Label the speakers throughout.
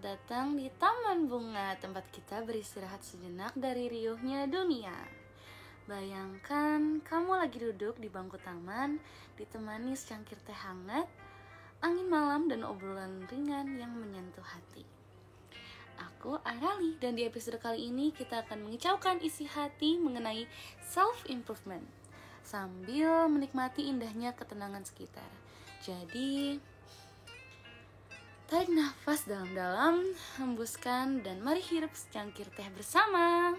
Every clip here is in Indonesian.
Speaker 1: datang di Taman Bunga, tempat kita beristirahat sejenak dari riuhnya dunia. Bayangkan kamu lagi duduk di bangku taman, ditemani secangkir teh hangat, angin malam dan obrolan ringan yang menyentuh hati. Aku Arali, dan di episode kali ini kita akan mengicaukan isi hati mengenai self-improvement sambil menikmati indahnya ketenangan sekitar. Jadi, tarik nafas dalam-dalam, hembuskan, dan mari hirup secangkir teh bersama.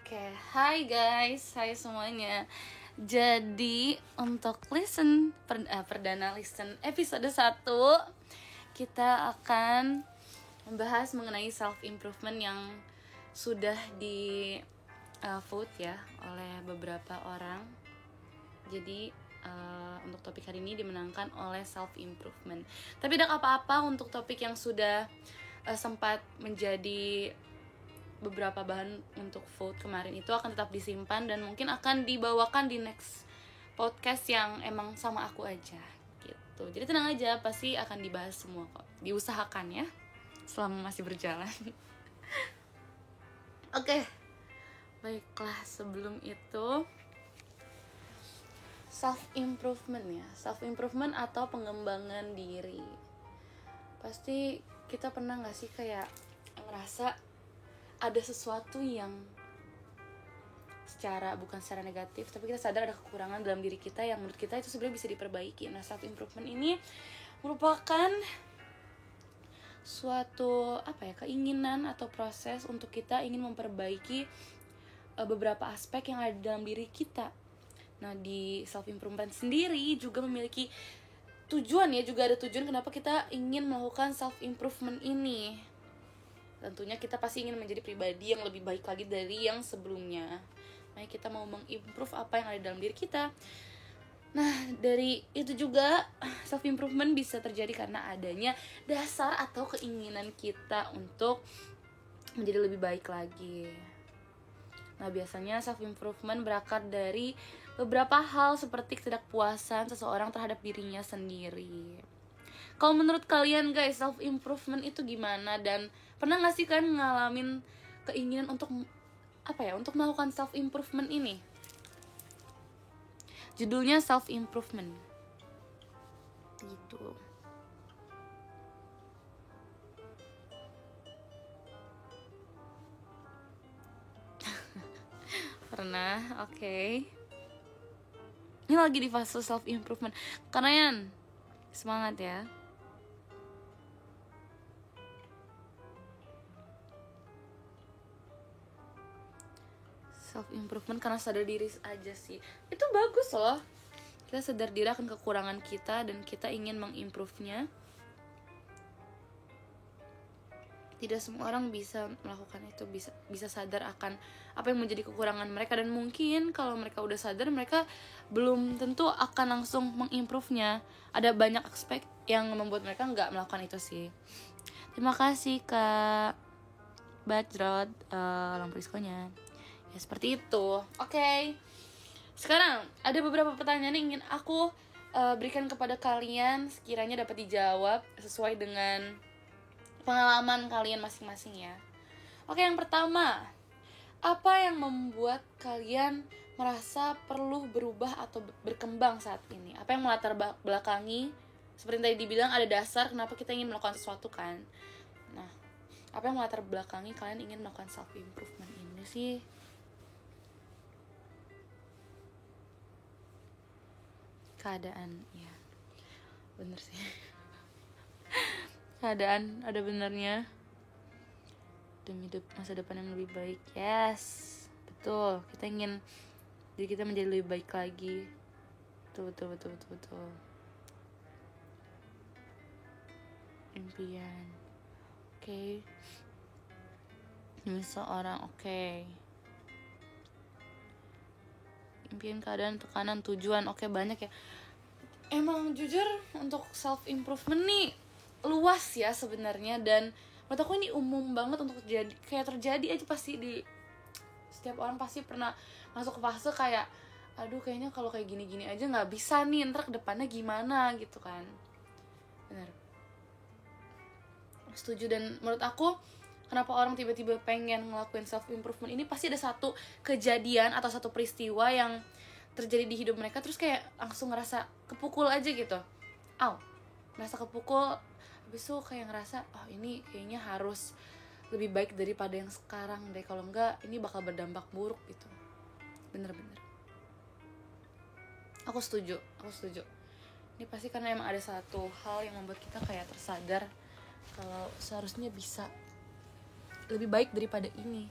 Speaker 1: Oke, hai guys, hai semuanya. Jadi untuk perdana listen episode 1, kita akan membahas mengenai self-improvement yang sudah di vote ya oleh beberapa orang. Jadi untuk topik hari ini dimenangkan oleh self-improvement. Tapi tidak apa-apa untuk topik yang sudah sempat menjadi beberapa bahan untuk vote kemarin itu akan tetap disimpan dan mungkin akan dibawakan di next podcast yang emang sama aku aja gitu. Jadi tenang aja, pasti akan dibahas semua kok. Diusahakan ya selama masih berjalan. Oke. Baiklah, sebelum itu self-improvement ya. Self-improvement atau pengembangan diri. Pasti kita pernah gak sih kayak ngerasa ada sesuatu yang bukan secara negatif, tapi kita sadar ada kekurangan dalam diri kita yang menurut kita itu sebenarnya bisa diperbaiki. Nah, self-improvement ini merupakan suatu keinginan atau proses untuk kita ingin memperbaiki beberapa aspek yang ada dalam diri kita. Nah, di self-improvement sendiri juga memiliki tujuan ya, juga ada tujuan kenapa kita ingin melakukan self-improvement ini. Tentunya kita pasti ingin menjadi pribadi yang lebih baik lagi dari yang sebelumnya. Nah, kita mau mengimprove apa yang ada dalam diri kita. Nah, dari itu juga self-improvement bisa terjadi karena adanya dasar atau keinginan kita untuk menjadi lebih baik lagi. Nah, biasanya self-improvement berakar dari beberapa hal seperti ketidakpuasan seseorang terhadap dirinya sendiri. Kalau menurut kalian guys, self-improvement itu gimana? Dan pernah gak sih kalian ngalamin keinginan untuk untuk melakukan self-improvement ini? Judulnya self-improvement gitu. Pernah, oke. Ini lagi di fase self-improvement. Kalian semangat ya. Self-improvement karena sadar diri aja sih. Itu bagus loh. Kita sadar diri akan kekurangan kita dan kita ingin mengimprove-nya. Tidak semua orang bisa melakukan itu, bisa sadar akan apa yang menjadi kekurangan mereka. Dan mungkin kalau mereka udah sadar, mereka belum tentu akan langsung mengimprove-nya. Ada banyak aspek yang membuat mereka nggak melakukan itu sih. Terima kasih Kak Bajrod, lampu diskonya. Ya seperti itu. Oke. Sekarang ada beberapa pertanyaan yang ingin aku berikan kepada kalian, sekiranya dapat dijawab sesuai dengan pengalaman kalian masing-masing ya. Oke, yang pertama, apa yang membuat kalian merasa perlu berubah atau berkembang saat ini? Apa yang melatar belakangi? Seperti yang tadi dibilang, ada dasar kenapa kita ingin melakukan sesuatu kan. Nah, apa yang melatar belakangi kalian ingin melakukan self-improvement ini sih? Keadaan, ya bener sih. Keadaan ada benernya demi masa depan yang lebih baik. Yes, betul. Kita ingin diri kita menjadi lebih baik lagi. Betul. Impian. Oke. Demi seorang, oke. Impian, keadaan, tekanan, tujuan. Oke, banyak ya. Emang jujur untuk self improvement nih luas ya sebenarnya, dan menurut aku ini umum banget untuk terjadi aja pasti di setiap orang pasti pernah masuk ke fase kayak aduh kayaknya kalau kayak gini-gini aja nggak bisa nih, ntar kedepannya gimana gitu kan. Benar, setuju. Dan menurut aku kenapa orang tiba-tiba pengen ngelakuin self improvement ini, pasti ada satu kejadian atau satu peristiwa yang terjadi di hidup mereka, terus kayak langsung ngerasa kepukul aja gitu, ngerasa kepukul, habis itu kayak ngerasa ini kayaknya harus lebih baik daripada yang sekarang deh, kalau enggak ini bakal berdampak buruk gitu. Bener-bener aku setuju. Ini pasti karena emang ada satu hal yang membuat kita kayak tersadar kalau seharusnya bisa lebih baik daripada ini,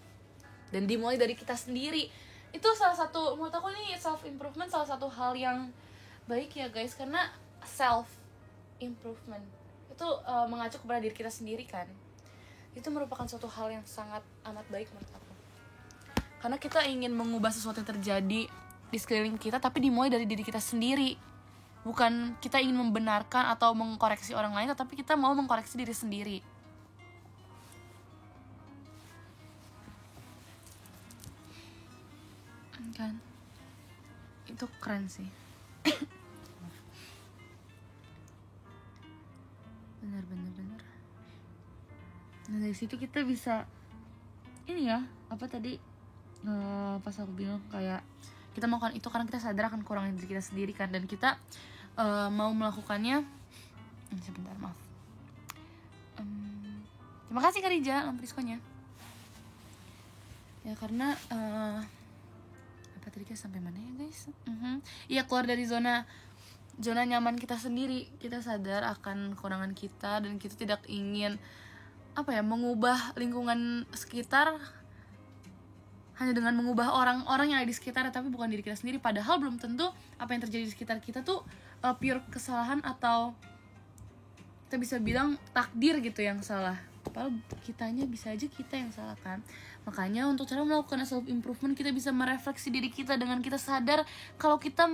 Speaker 1: dan dimulai dari kita sendiri. Itu salah satu, menurut aku nih self improvement salah satu hal yang baik ya guys, karena self improvement itu mengacu kepada diri kita sendiri kan. Itu merupakan suatu hal yang sangat amat baik menurut aku, karena kita ingin mengubah sesuatu yang terjadi di sekeliling kita, tapi dimulai dari diri kita sendiri. Bukan kita ingin membenarkan atau mengkoreksi orang lain, tetapi kita mau mengkoreksi diri sendiri kan. Itu keren sih. bener. Nah dari situ kita bisa ini ya, apa tadi pas aku bilang kayak kita melakukan itu karena kita sadar akan kekurangan diri kita sendiri kan, dan kita mau melakukannya. Sebentar, maaf. Terima kasih Kak Rija lampriskonya ya, karena apa tadi kita sampai mana ya guys? Iya, keluar dari zona nyaman kita sendiri. Kita sadar akan kekurangan kita dan kita tidak ingin mengubah lingkungan sekitar hanya dengan mengubah orang-orang yang ada di sekitar, tapi bukan diri kita sendiri. Padahal belum tentu apa yang terjadi di sekitar kita tuh pure kesalahan, atau kita bisa bilang takdir gitu yang salah. Padahal kitanya bisa aja kita yang salah kan. Makanya untuk cara melakukan self improvement, kita bisa merefleksi diri kita dengan kita sadar kalau kita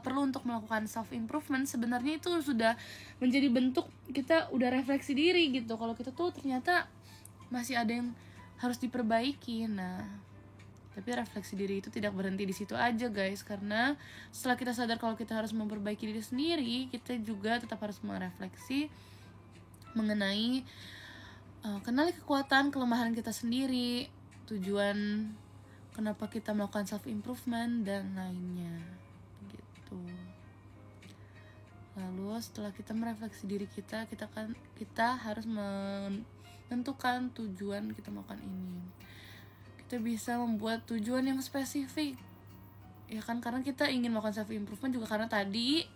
Speaker 1: perlu untuk melakukan self improvement. Sebenarnya itu sudah menjadi bentuk kita udah refleksi diri gitu, kalau kita tuh ternyata masih ada yang harus diperbaiki. Nah, tapi refleksi diri itu tidak berhenti di situ aja guys, karena setelah kita sadar kalau kita harus memperbaiki diri sendiri, kita juga tetap harus merefleksi mengenai kenali kekuatan kelemahan kita sendiri, tujuan kenapa kita melakukan self improvement dan lainnya gitu. Lalu setelah kita merefleksi diri kita harus menentukan tujuan kita melakukan ini. Kita bisa membuat tujuan yang spesifik ya kan, karena kita ingin melakukan self improvement juga karena tadi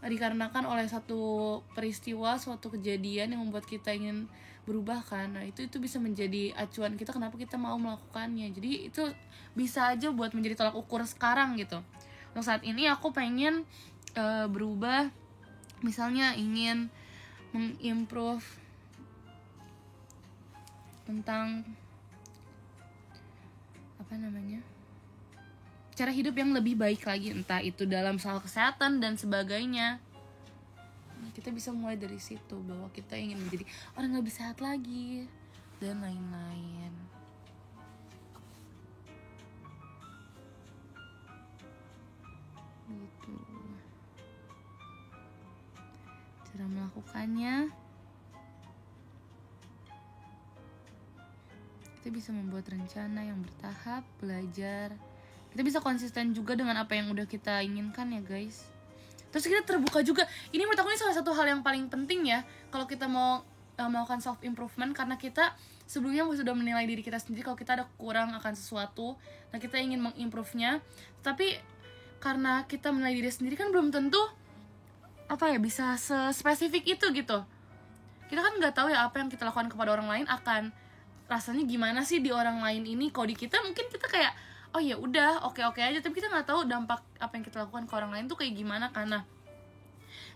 Speaker 1: dikarenakan oleh satu peristiwa, suatu kejadian yang membuat kita ingin berubah kan. Nah itu bisa menjadi acuan kita kenapa kita mau melakukannya. Jadi itu bisa aja buat menjadi tolak ukur sekarang gitu. Untuk saat ini aku pengen berubah, misalnya ingin mengimprove tentang cara hidup yang lebih baik lagi, entah itu dalam soal kesehatan dan sebagainya. Kita bisa mulai dari situ, bahwa kita ingin menjadi orang yang lebih sehat lagi dan lain-lain gitu. Cara melakukannya, kita bisa membuat rencana yang bertahap, belajar. Kita bisa konsisten juga dengan apa yang udah kita inginkan ya guys. Terus kita terbuka juga. Ini menurut aku ini salah satu hal yang paling penting ya, kalau kita mau melakukan self improvement, karena kita sebelumnya sudah menilai diri kita sendiri kalau kita ada kurang akan sesuatu. Nah kita ingin mengimprove-nya, tapi karena kita menilai diri sendiri kan belum tentu bisa spesifik itu gitu. Kita kan nggak tahu ya apa yang kita lakukan kepada orang lain akan rasanya gimana sih di orang lain ini. Kalau di kita mungkin kita kayak oh ya udah oke aja, tapi kita nggak tahu dampak apa yang kita lakukan ke orang lain tuh kayak gimana. Karena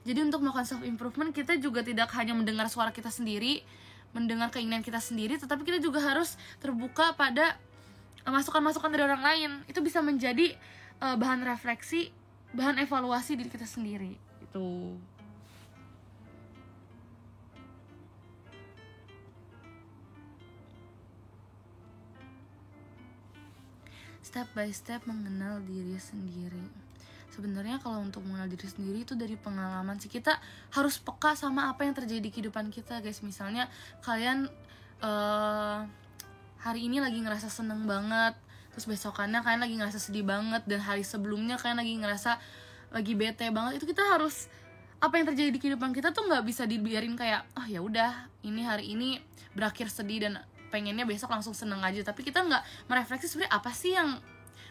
Speaker 1: jadi untuk melakukan self improvement, kita juga tidak hanya mendengar suara kita sendiri, mendengar keinginan kita sendiri, tetapi kita juga harus terbuka pada masukan-masukan dari orang lain. Itu bisa menjadi bahan refleksi, bahan evaluasi diri kita sendiri itu. step by step mengenal diri sendiri. Sebenarnya kalau untuk mengenal diri sendiri itu dari pengalaman sih. Kita harus peka sama apa yang terjadi di kehidupan kita, guys. Misalnya kalian hari ini lagi ngerasa seneng banget, terus besokannya kalian lagi ngerasa sedih banget, dan hari sebelumnya kalian lagi ngerasa lagi bete banget. Itu kita harus, apa yang terjadi di kehidupan kita tuh nggak bisa dibiarin kayak oh ya udah ini hari ini berakhir sedih dan pengennya besok langsung seneng aja. Tapi kita nggak merefleksi sebenarnya apa sih yang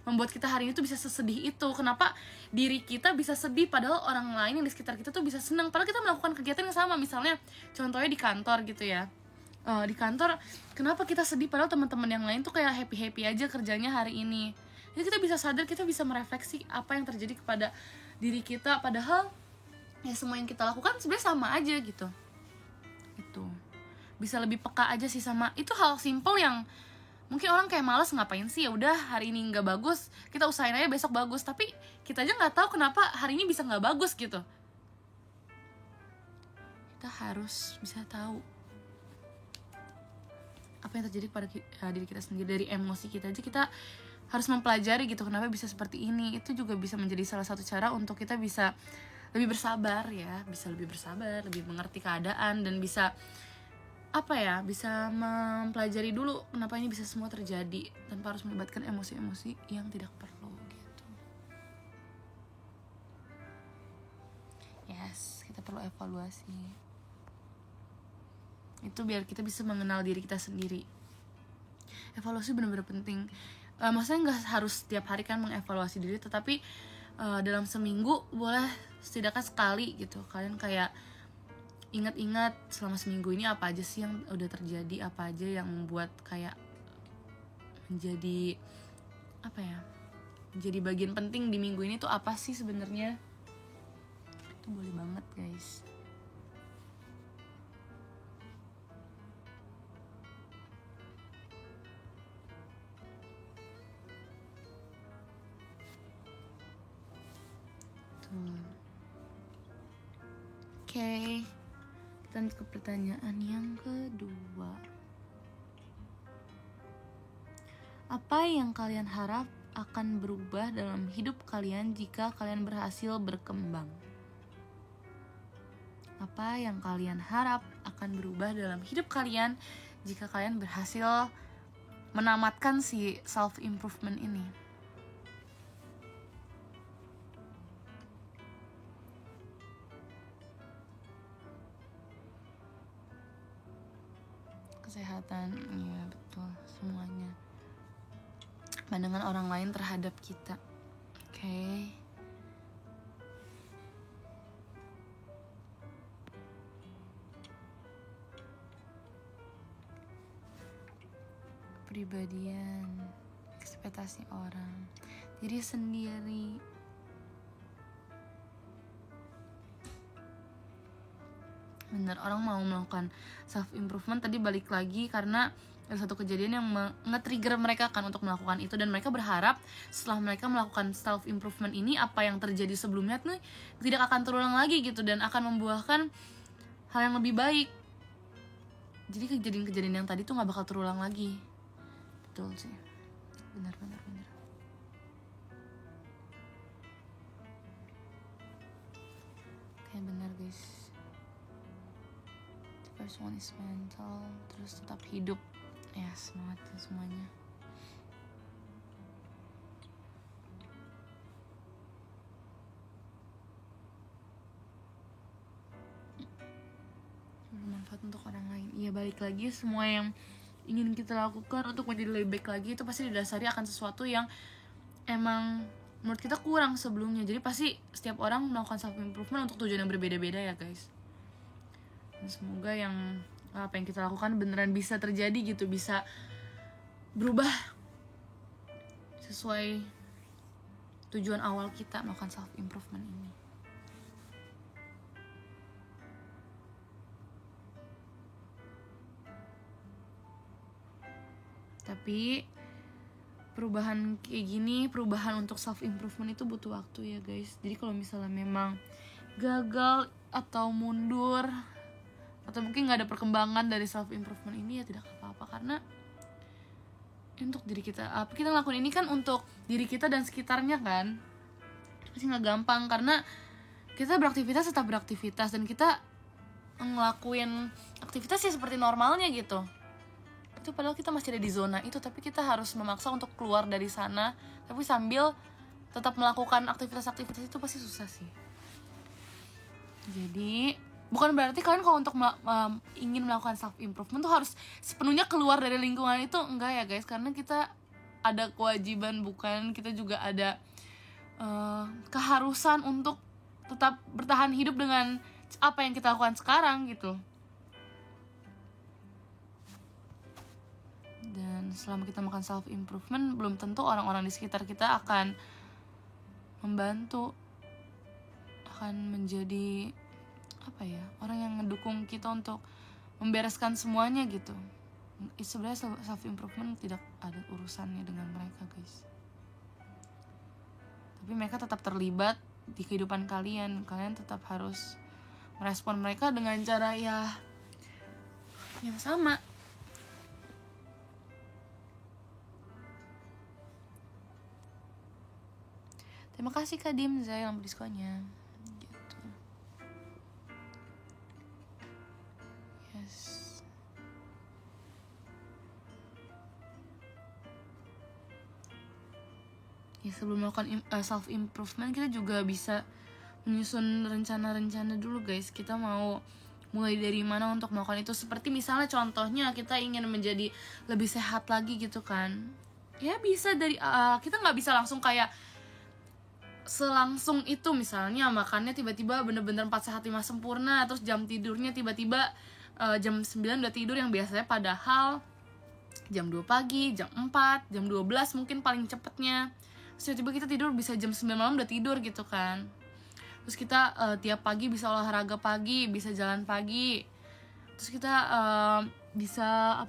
Speaker 1: membuat kita hari ini tuh bisa sesedih itu. Kenapa diri kita bisa sedih padahal orang lain yang di sekitar kita tuh bisa seneng, padahal kita melakukan kegiatan yang sama. Misalnya contohnya di kantor gitu ya, di kantor kenapa kita sedih padahal teman-teman yang lain tuh kayak happy aja kerjanya hari ini. Jadi kita bisa sadar, kita bisa merefleksi apa yang terjadi kepada diri kita, padahal ya semua yang kita lakukan sebenarnya sama aja gitu. Itu bisa lebih peka aja sih sama itu, hal simple yang mungkin orang kayak malas, ngapain sih, ya udah hari ini nggak bagus kita usahain aja besok bagus. Tapi kita aja nggak tahu kenapa hari ini bisa nggak bagus gitu. Kita harus bisa tahu apa yang terjadi pada diri kita sendiri. Dari emosi kita aja kita harus mempelajari gitu kenapa bisa seperti ini. Itu juga bisa menjadi salah satu cara untuk kita bisa lebih bersabar ya, bisa lebih bersabar, lebih mengerti keadaan, dan bisa apa ya, bisa mempelajari dulu kenapa ini bisa semua terjadi tanpa harus melibatkan emosi-emosi yang tidak perlu gitu. Yes, kita perlu evaluasi. Itu biar kita bisa mengenal diri kita sendiri. Evaluasi benar-benar penting. Maksudnya nggak harus setiap hari kan mengevaluasi diri, tetapi dalam seminggu boleh setidaknya sekali gitu. Kalian kayak ingat-ingat selama seminggu ini apa aja sih yang udah terjadi, apa aja yang membuat kayak menjadi apa ya, menjadi bagian penting di minggu ini tuh apa sih sebenarnya. Itu boleh banget guys. Oke, kita lanjut ke pertanyaan yang kedua. Apa yang kalian harap akan berubah dalam hidup kalian jika kalian berhasil berkembang? Apa yang kalian harap akan berubah dalam hidup kalian jika kalian berhasil menamatkan si self-improvement ini? Kesehatan, ya betul, semuanya. Pandangan orang lain terhadap kita. Oke. Kepribadian, ekspektasi orang, diri sendiri. Bener, orang mau melakukan self improvement tadi balik lagi karena ada satu kejadian yang nge-trigger mereka kan untuk melakukan itu, dan mereka berharap setelah mereka melakukan self improvement ini apa yang terjadi sebelumnya tuh tidak akan terulang lagi gitu, dan akan membuahkan hal yang lebih baik. Jadi kejadian-kejadian yang tadi tuh nggak bakal terulang lagi. Betul sih, benar. Kayak benar guys. First one is mental, terus tetap hidup. Ya, semangat ya semuanya. Bermanfaat untuk orang lain. Iya, balik lagi, semua yang ingin kita lakukan untuk menjadi lebih baik lagi itu pasti didasari akan sesuatu yang emang menurut kita kurang sebelumnya. Jadi pasti setiap orang melakukan self improvement untuk tujuan yang berbeda-beda ya guys. Dan semoga yang apa yang kita lakukan beneran bisa terjadi gitu, bisa berubah sesuai tujuan awal kita melakukan self improvement ini. Tapi perubahan kayak gini, perubahan untuk self improvement itu butuh waktu ya guys. Jadi kalau misalnya memang gagal atau mundur atau mungkin nggak ada perkembangan dari self improvement ini, ya tidak apa-apa, karena untuk diri kita. Apa kita ngelakuin ini kan untuk diri kita dan sekitarnya kan. Pasti nggak gampang karena kita beraktivitas tetap beraktivitas dan kita ngelakuin aktivitas ya seperti normalnya gitu. Itu padahal kita masih ada di zona itu, tapi kita harus memaksa untuk keluar dari sana, tapi sambil tetap melakukan aktivitas-aktivitas itu pasti susah sih. Jadi bukan berarti kalian kalau untuk ingin melakukan self improvement tuh harus sepenuhnya keluar dari lingkungan itu, enggak ya guys, karena kita ada kewajiban, bukan, kita juga ada keharusan untuk tetap bertahan hidup dengan apa yang kita lakukan sekarang gitu. Dan selama kita makan self improvement, belum tentu orang-orang di sekitar kita akan membantu, akan menjadi orang yang ngedukung kita untuk membereskan semuanya gitu. Sebenarnya self improvement tidak ada urusannya dengan mereka guys, tapi mereka tetap terlibat di kehidupan kalian. Kalian tetap harus merespon mereka dengan cara yang sama. Terima kasih Kak Dimza yang diskonnya gitu. Yes. Ya, sebelum melakukan self improvement kita juga bisa menyusun rencana-rencana dulu guys. Kita mau mulai dari mana untuk melakukan itu. Seperti misalnya contohnya kita ingin menjadi lebih sehat lagi gitu kan. Ya bisa dari kita nggak bisa langsung kayak selangsung itu, misalnya makannya tiba-tiba bener-bener 4 sehat 5 sempurna, terus jam tidurnya tiba-tiba jam 9 udah tidur, yang biasanya padahal jam 2 pagi, jam 4, jam 12 mungkin paling cepetnya. Terus tiba-tiba kita tidur bisa jam 9 malam udah tidur gitu kan. Terus kita tiap pagi bisa olahraga pagi, bisa jalan pagi. Terus kita bisa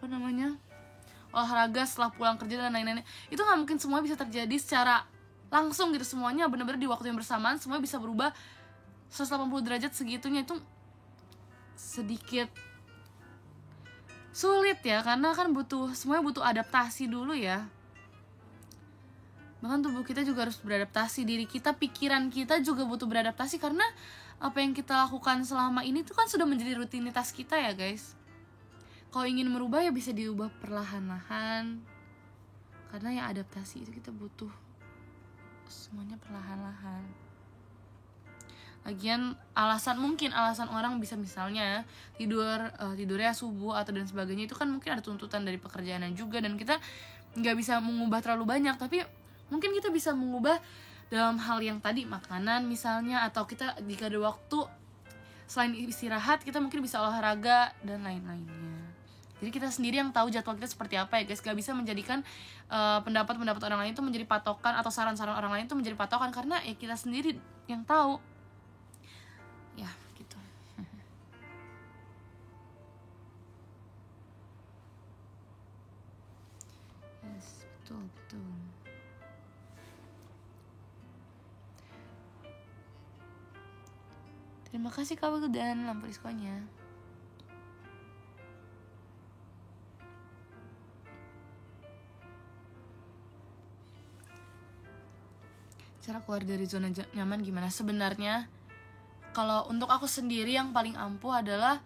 Speaker 1: olahraga setelah pulang kerja dan lain-lain. Itu gak mungkin semua bisa terjadi secara langsung gitu, semuanya benar-benar di waktu yang bersamaan semua bisa berubah 180 derajat segitunya. Itu sedikit sulit ya, karena kan semuanya butuh adaptasi dulu ya. Bahkan tubuh kita juga harus beradaptasi, diri kita, pikiran kita juga butuh beradaptasi, karena apa yang kita lakukan selama ini tuh kan sudah menjadi rutinitas kita ya guys. Kalau ingin merubah ya bisa diubah perlahan-lahan, karena ya adaptasi itu kita butuh semuanya perlahan-lahan. Lagian alasan orang bisa misalnya tidurnya subuh atau dan sebagainya, itu kan mungkin ada tuntutan dari pekerjaannya juga, dan kita nggak bisa mengubah terlalu banyak. Tapi mungkin kita bisa mengubah dalam hal yang tadi, makanan misalnya, atau kita jika ada waktu selain istirahat kita mungkin bisa olahraga dan lain-lainnya. Jadi kita sendiri yang tahu jadwal kita seperti apa ya guys. Gak bisa menjadikan pendapat-pendapat orang lain itu menjadi patokan, atau saran-saran orang lain itu menjadi patokan, karena ya kita sendiri yang tahu. Ya gitu. Yes, betul. Terima kasih Kak dan lampu diskonnya. Cara keluar dari zona nyaman gimana? Sebenarnya kalau untuk aku sendiri yang paling ampuh adalah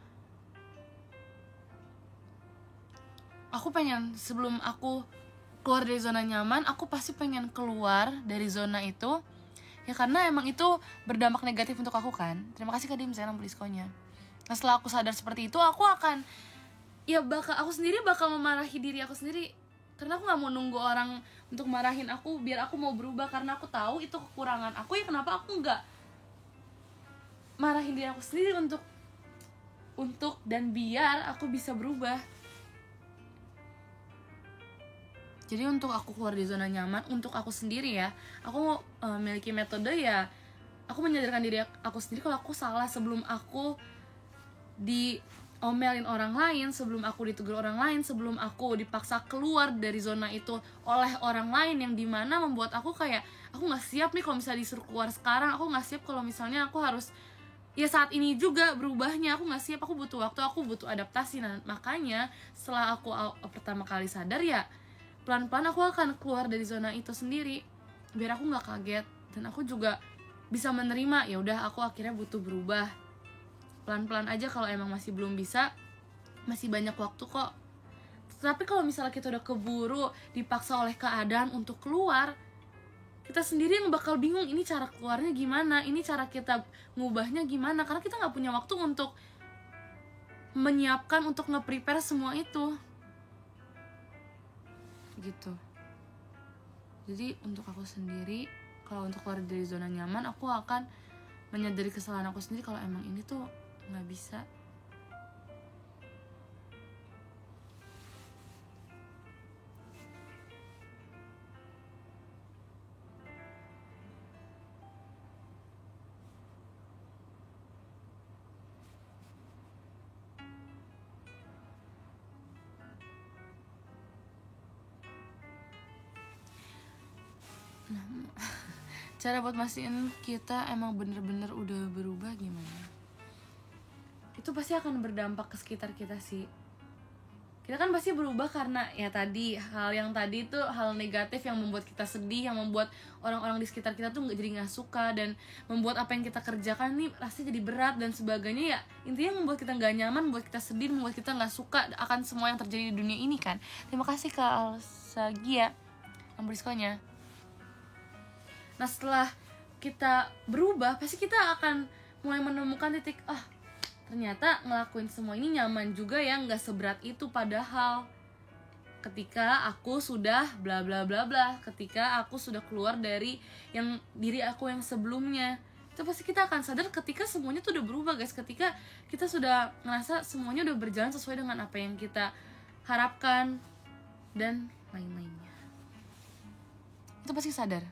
Speaker 1: aku pengen, sebelum aku keluar dari zona nyaman, aku pasti pengen keluar dari zona itu. Ya karena emang itu berdampak negatif untuk aku kan. Terima kasih Kak Dim, saya beli diskonnya. Nah setelah aku sadar seperti itu, aku akan aku sendiri bakal memarahi diri aku sendiri. Karena aku gak mau nunggu orang untuk marahin aku biar aku mau berubah, karena aku tahu itu kekurangan aku. Ya kenapa aku gak marahin diri aku sendiri untuk dan biar aku bisa berubah. Jadi untuk aku keluar dari zona nyaman, untuk aku sendiri ya, aku memiliki metode ya. Aku menyadarkan diri aku sendiri kalau aku salah sebelum aku diomelin orang lain, sebelum aku ditegur orang lain, sebelum aku dipaksa keluar dari zona itu oleh orang lain, yang dimana membuat aku kayak aku nggak siap nih kalau misalnya disuruh keluar sekarang. Aku nggak siap kalau misalnya aku harus ya saat ini juga berubahnya. Aku nggak siap, aku butuh waktu, aku butuh adaptasi. Nah makanya setelah aku pertama kali sadar ya, pelan-pelan aku akan keluar dari zona itu sendiri biar aku nggak kaget, dan aku juga bisa menerima ya udah aku akhirnya butuh berubah. Pelan-pelan aja, kalau emang masih belum bisa, masih banyak waktu kok. Tapi kalau misalnya kita udah keburu dipaksa oleh keadaan untuk keluar, kita sendiri yang bakal bingung ini cara keluarnya gimana, ini cara kita ngubahnya gimana, karena kita nggak punya waktu untuk menyiapkan, untuk nge-prepare semua itu gitu. Jadi untuk aku sendiri, kalau untuk keluar dari zona nyaman, aku akan menyadari kesalahan aku sendiri kalau emang ini tuh nggak bisa. Cara buat mastiin kita emang bener-bener udah berubah gimana? Itu pasti akan berdampak ke sekitar kita sih. Kita kan pasti berubah karena ya tadi, hal yang tadi tuh hal negatif yang membuat kita sedih, yang membuat orang-orang di sekitar kita tuh jadi gak suka, dan membuat apa yang kita kerjakan nih rasanya jadi berat dan sebagainya. Ya intinya membuat kita gak nyaman, membuat kita sedih, membuat kita gak suka akan semua yang terjadi di dunia ini kan. Terima kasih Kak Alsagia nomor diskonya. Nah setelah kita berubah, pasti kita akan mulai menemukan titik, ternyata ngelakuin semua ini nyaman juga ya, nggak seberat itu. Padahal ketika aku sudah bla bla bla bla, ketika aku sudah keluar dari yang diri aku yang sebelumnya, itu pasti kita akan sadar ketika semuanya tuh udah berubah guys. Ketika kita sudah ngerasa semuanya udah berjalan sesuai dengan apa yang kita harapkan dan lain-lainnya, itu pasti sadar.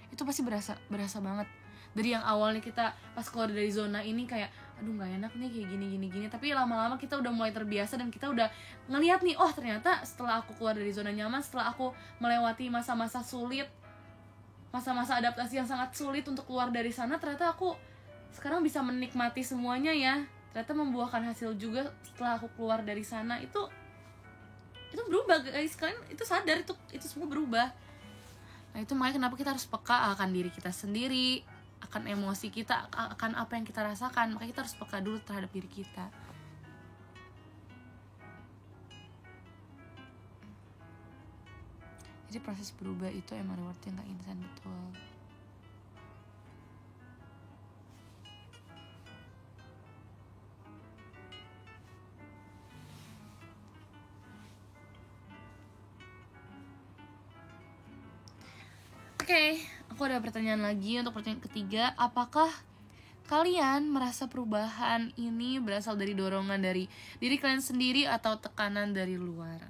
Speaker 1: Itu pasti berasa banget. Dari yang awalnya kita pas keluar dari zona ini kayak aduh nggak enak nih kayak gini, tapi lama-lama kita udah mulai terbiasa dan kita udah ngelihat nih, ternyata setelah aku keluar dari zona nyaman, setelah aku melewati masa-masa sulit, masa-masa adaptasi yang sangat sulit untuk keluar dari sana, ternyata aku sekarang bisa menikmati semuanya ya. Ternyata membuahkan hasil juga setelah aku keluar dari sana. Itu berubah guys, kalian itu sadar itu semua berubah. Nah itu makanya kenapa kita harus peka akan diri kita sendiri, akan emosi kita, akan apa yang kita rasakan. Makanya kita harus peka dulu terhadap diri kita. Jadi proses berubah itu emang rewardnya gak instan, betul. Oke, aku ada pertanyaan lagi untuk pertanyaan ketiga. Apakah kalian merasa perubahan ini berasal dari dorongan dari diri kalian sendiri atau tekanan dari luar?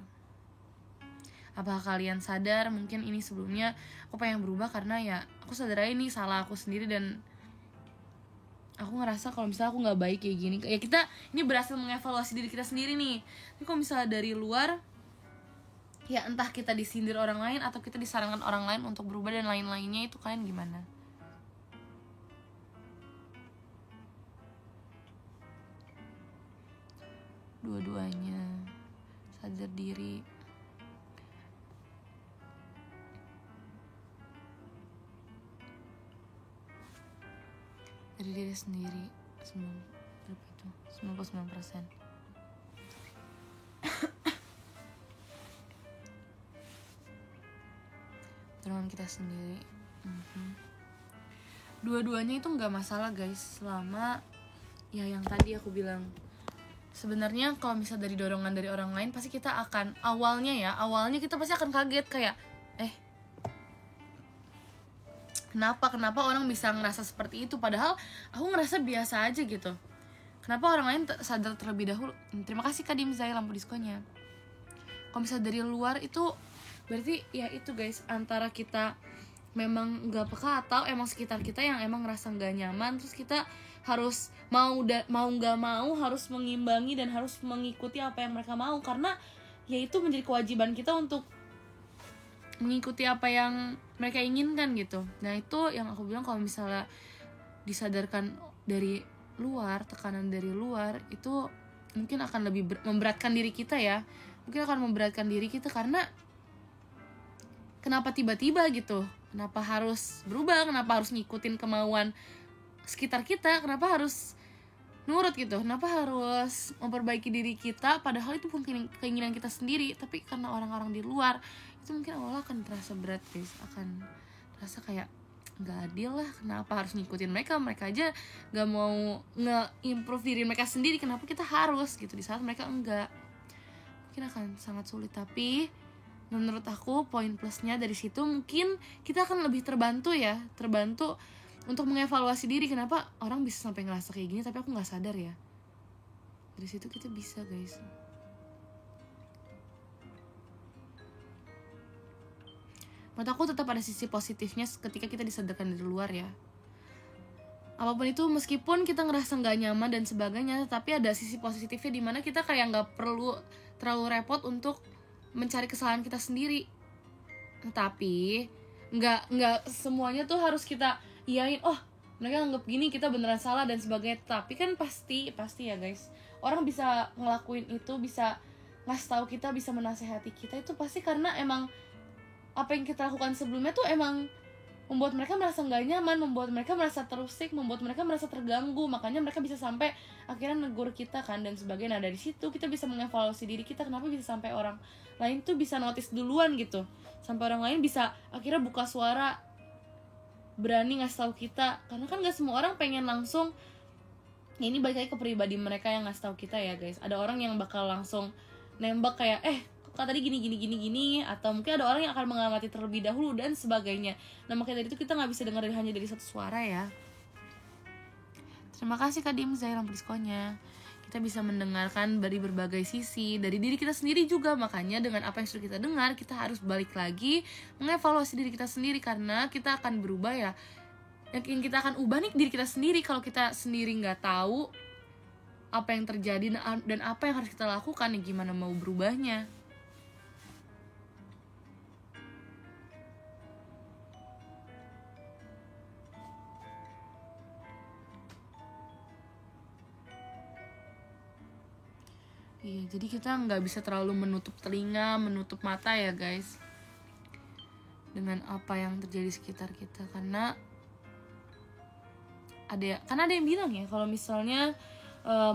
Speaker 1: Apakah kalian sadar mungkin ini sebelumnya aku pengen berubah karena ya aku sadar ini salah aku sendiri, dan aku ngerasa kalau misalnya aku gak baik kayak gini. Ya kita ini berhasil mengevaluasi diri kita sendiri nih. Tapi kalau misalnya dari luar, ya entah kita disindir orang lain atau kita disarankan orang lain untuk berubah dan lain-lainnya, itu kalian gimana? Dua-duanya sadar diri. Dari diri sendiri 99%. Dorongan kita sendiri. Dua-duanya itu nggak masalah guys, selama ya yang tadi aku bilang. Sebenarnya kalau misal dari dorongan dari orang lain, pasti kita akan awalnya kita pasti akan kaget kayak kenapa orang bisa ngerasa seperti itu, padahal aku ngerasa biasa aja gitu. Kenapa orang lain sadar terlebih dahulu? Terima kasih Kak Dimzai lampu diskonya. Kalau misalnya dari luar itu berarti ya itu guys, antara kita memang nggak peka atau emang sekitar kita yang emang ngerasa nggak nyaman, terus kita harus mau nggak mau harus mengimbangi dan harus mengikuti apa yang mereka mau, karena ya itu menjadi kewajiban kita untuk mengikuti apa yang mereka inginkan gitu. Nah itu yang aku bilang, kalau misalnya disadarkan dari luar, tekanan dari luar itu mungkin akan lebih memberatkan diri kita ya. mungkin akan memberatkan diri kita, karena kenapa tiba-tiba gitu, kenapa harus berubah, kenapa harus ngikutin kemauan sekitar kita, kenapa harus nurut gitu, kenapa harus memperbaiki diri kita, padahal itu bukan keinginan kita sendiri, tapi karena orang-orang di luar. Itu mungkin awalnya akan terasa berat guys, akan terasa kayak nggak adil lah, kenapa harus ngikutin mereka aja nggak mau nge-improve diri mereka sendiri, kenapa kita harus gitu di saat mereka enggak. Mungkin akan sangat sulit, tapi menurut aku poin plusnya dari situ mungkin kita akan lebih terbantu untuk mengevaluasi diri, kenapa orang bisa sampai ngerasa kayak gini tapi aku nggak sadar ya. Dari situ kita bisa guys. Menurut aku tetap ada sisi positifnya ketika kita disadarkan dari luar ya. Apapun itu, meskipun kita ngerasa nggak nyaman dan sebagainya, tapi ada sisi positifnya dimana kita kayak nggak perlu terlalu repot untuk mencari kesalahan kita sendiri. Tapi nggak semuanya tuh harus kita iyain, oh mereka anggap gini kita beneran salah dan sebagainya. Tapi kan pasti ya guys, orang bisa ngelakuin itu, bisa ngasih tahu kita, bisa menasehati kita, itu pasti karena emang apa yang kita lakukan sebelumnya tuh emang membuat mereka merasa nggak nyaman, membuat mereka merasa terusik, membuat mereka merasa terganggu, makanya mereka bisa sampai akhirnya negur kita kan dan sebagainya. Nah dari situ kita bisa mengevaluasi diri kita, kenapa bisa sampai orang lain tuh bisa notice duluan gitu, sampai orang lain bisa akhirnya buka suara, berani ngasih tahu kita, karena kan nggak semua orang pengen langsung. Ini balik lagi ke pribadi mereka yang ngasih tahu kita ya guys. Ada orang yang bakal langsung nembak kayak kok tadi gini, atau mungkin ada orang yang akan mengamati terlebih dahulu dan sebagainya. Nah makanya dari itu kita nggak bisa dengar hanya dari satu suara ya. Terima kasih Kak Dim Zai Lampriskonya. Kita bisa mendengarkan dari berbagai sisi, dari diri kita sendiri juga. Makanya dengan apa yang sudah kita dengar, kita harus balik lagi mengevaluasi diri kita sendiri, karena kita akan berubah ya. Yang kita akan ubah nih diri kita sendiri. Kalau kita sendiri nggak tahu apa yang terjadi dan apa yang harus kita lakukan, ya gimana mau berubahnya. Iya, jadi kita nggak bisa terlalu menutup telinga, menutup mata ya guys, dengan apa yang terjadi di sekitar kita. Karena ada yang bilang ya, kalau misalnya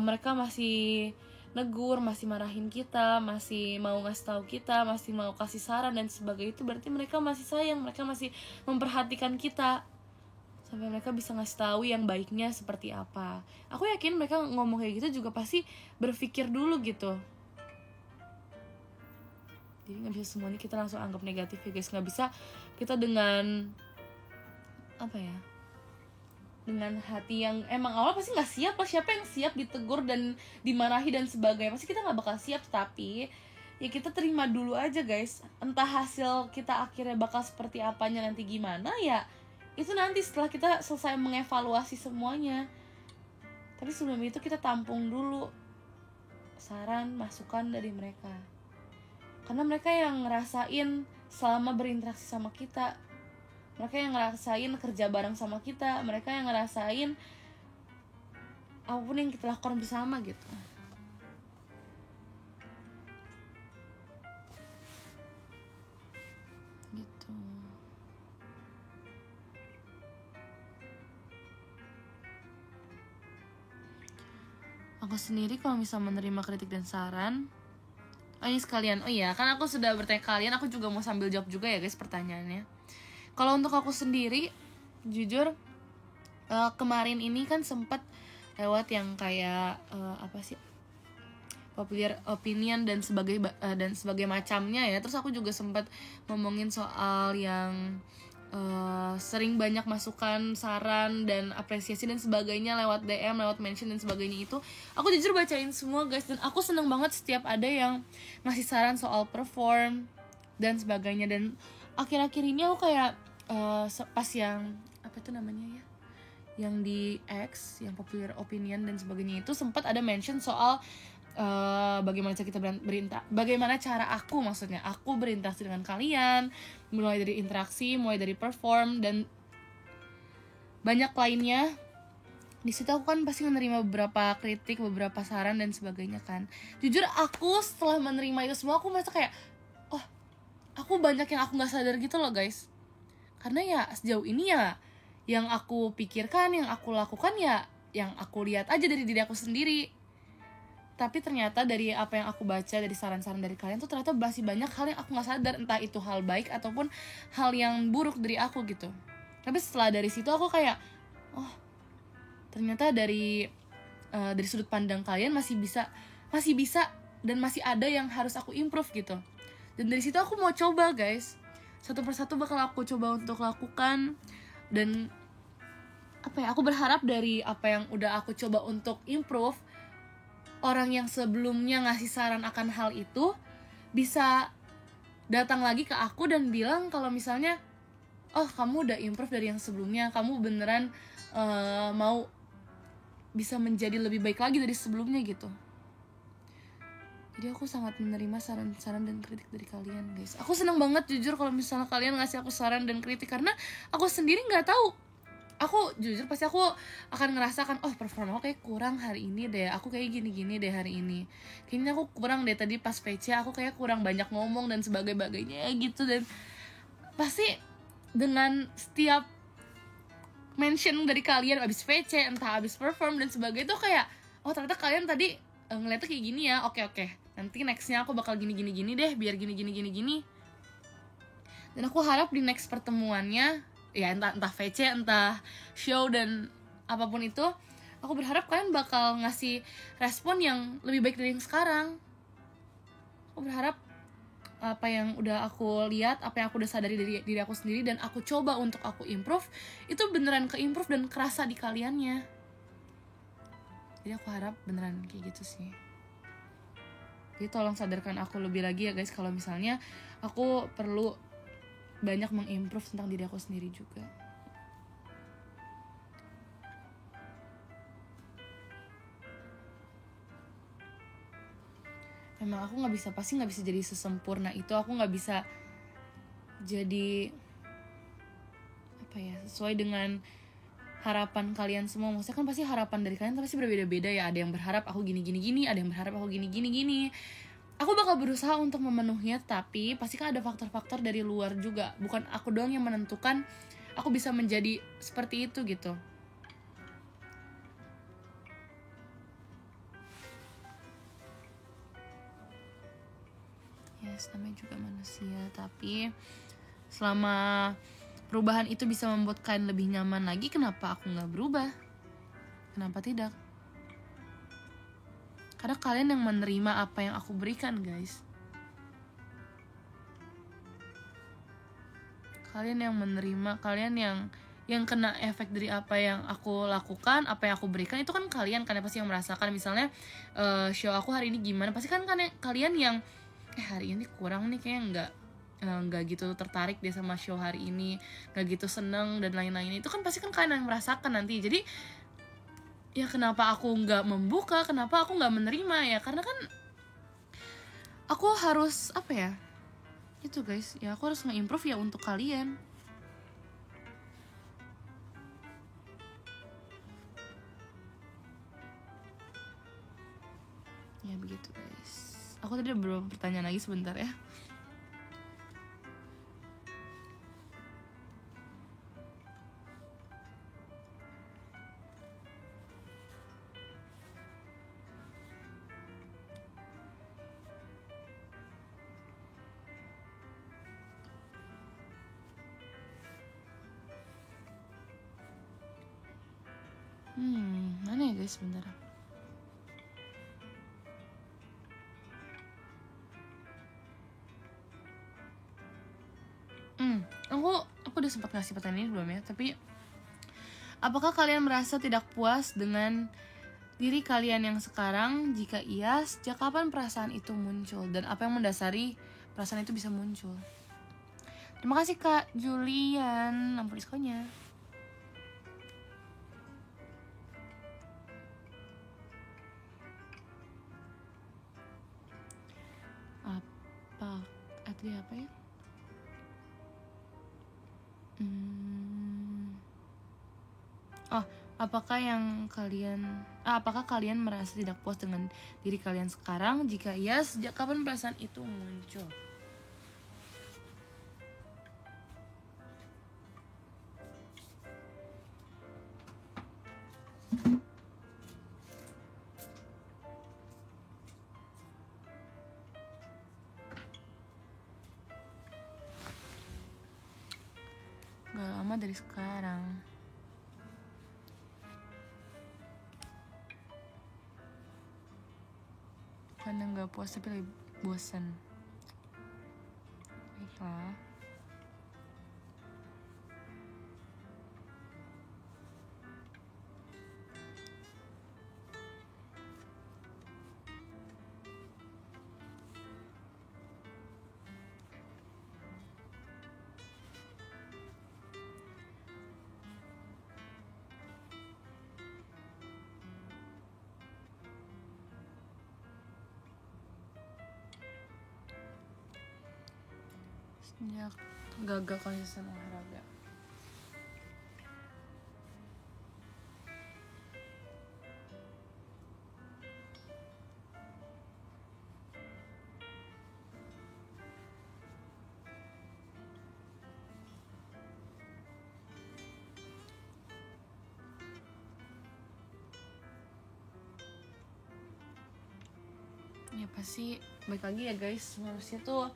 Speaker 1: mereka masih negur, masih marahin kita, masih mau ngasih tahu kita, masih mau kasih saran dan sebagainya, itu berarti mereka masih sayang, mereka masih memperhatikan kita, sampai mereka bisa ngasih tahu yang baiknya seperti apa. Aku yakin mereka ngomong kayak gitu juga pasti berpikir dulu gitu. Jadi nggak bisa semuanya kita langsung anggap negatif ya guys. Nggak bisa kita dengan dengan hati yang emang awal pasti nggak siap lah. Siapa yang siap ditegur dan dimarahi dan sebagainya? Pasti kita nggak bakal siap. Tapi ya kita terima dulu aja guys. Entah hasil kita akhirnya bakal seperti apanya nanti gimana ya, itu nanti setelah kita selesai mengevaluasi semuanya. Tapi sebelum itu kita tampung dulu saran, masukan dari mereka, karena mereka yang ngerasain selama berinteraksi sama kita, mereka yang ngerasain kerja bareng sama kita, mereka yang ngerasain apapun yang kita lakukan bersama gitu. Aku sendiri kalau misal menerima kritik dan saran, ini sekalian, kan aku sudah bertanya kalian, aku juga mau sambil jawab juga ya guys pertanyaannya. Kalau untuk aku sendiri, jujur kemarin ini kan sempat lewat yang kayak popular opinion dan sebagai macamnya ya. Terus aku juga sempat ngomongin soal yang sering banyak masukan, saran, dan apresiasi dan sebagainya lewat DM, lewat mention dan sebagainya itu. Aku jujur bacain semua guys, dan aku seneng banget setiap ada yang ngasih saran soal perform dan sebagainya. Dan akhir-akhir ini aku kayak pas yang yang di X, yang popular opinion dan sebagainya itu sempat ada mention soal bagaimana cara aku berinteraksi dengan kalian, mulai dari interaksi, mulai dari perform dan banyak lainnya. di situ aku kan pasti menerima beberapa kritik, beberapa saran dan sebagainya kan. Jujur aku setelah menerima itu semua, aku merasa kayak, oh aku banyak yang aku nggak sadar gitu loh guys. Karena ya sejauh ini ya yang aku pikirkan, yang aku lakukan ya yang aku lihat aja dari diri aku sendiri. Tapi ternyata dari apa yang aku baca, dari saran-saran dari kalian tuh ternyata masih banyak hal yang aku nggak sadar, entah itu hal baik ataupun hal yang buruk dari aku gitu. Tapi setelah dari situ aku kayak, oh ternyata dari sudut pandang kalian masih bisa dan masih ada yang harus aku improve gitu. Dan dari situ aku mau coba guys, satu persatu bakal aku coba untuk lakukan. Dan apa ya, aku berharap dari apa yang udah aku coba untuk improve, orang yang sebelumnya ngasih saran akan hal itu bisa datang lagi ke aku dan bilang kalau misalnya, oh kamu udah improve dari yang sebelumnya, kamu beneran mau bisa menjadi lebih baik lagi dari sebelumnya gitu. Jadi aku sangat menerima saran-saran dan kritik dari kalian guys. Aku senang banget jujur kalau misalnya kalian ngasih aku saran dan kritik, karena aku sendiri nggak tahu. Aku jujur pasti aku akan ngerasakan, oh performa aku kayak kurang hari ini deh, aku kayak gini-gini deh hari ini, kayaknya aku kurang deh tadi pas VC, aku kayak kurang banyak ngomong dan sebagainya gitu. Dan pasti dengan setiap mention dari kalian abis VC, entah abis perform dan sebagainya, itu kayak, oh ternyata kalian tadi ngeliatnya kayak gini ya, oke nanti nextnya aku bakal gini deh, biar gini. Dan aku harap di next pertemuannya, ya entah VC, entah show dan apapun itu, aku berharap kalian bakal ngasih respon yang lebih baik dari yang sekarang. Aku berharap apa yang udah aku lihat, apa yang aku udah sadari dari diri aku sendiri dan aku coba untuk aku improve, itu beneran ke-improve dan kerasa di kaliannya. Jadi aku harap beneran kayak gitu sih. Jadi tolong sadarkan aku lebih lagi ya guys, kalau misalnya aku perlu banyak mengimprove tentang diri aku sendiri juga. Emang aku pasti nggak bisa jadi sesempurna itu, aku nggak bisa jadi apa ya, sesuai dengan harapan kalian semua. Maksudnya kan pasti harapan dari kalian pasti berbeda-beda ya. Ada yang berharap aku gini, ada yang berharap aku gini. Aku bakal berusaha untuk memenuhinya, tapi pasti kan ada faktor-faktor dari luar juga. Bukan aku doang yang menentukan aku bisa menjadi seperti itu gitu. Yes, namanya juga manusia. Tapi selama perubahan itu bisa membuat kalian lebih nyaman lagi, kenapa aku gak berubah? Kenapa tidak? Karena kalian yang menerima apa yang aku berikan guys. Kalian yang menerima, kalian yang kena efek dari apa yang aku lakukan, apa yang aku berikan, itu kan kalian kan pasti yang merasakan. Misalnya show aku hari ini gimana, pasti kan kalian yang hari ini kurang nih, kayak nggak gitu tertarik deh sama show hari ini, nggak gitu seneng dan lain-lain. Itu kan pasti kan kalian yang merasakan nanti. Jadi ya kenapa aku nggak membuka, kenapa aku nggak menerima ya, karena kan aku harus apa ya, itu guys ya, aku harus nge-improve ya untuk kalian. Ya begitu guys. Aku tadi belum pertanyaan lagi, sebentar ya. Mana ya guys, sebentar. Aku udah sempat ngasih pertanyaan ini belum ya, tapi apakah kalian merasa tidak puas dengan diri kalian yang sekarang? Jika iya, sejak kapan perasaan itu muncul dan apa yang mendasari perasaan itu bisa muncul? Terima kasih Kak Julian, lampu diskonya. Apa ya? Apakah kalian merasa tidak puas dengan diri kalian sekarang? Jika iya, sejak kapan perasaan itu muncul? Gak lama dari sekarang. Karena gak puas tapi lebih bosan. Baiklah. Sejak gagal konsisten olahraga. Ya pasti baik lagi ya guys, manusia tuh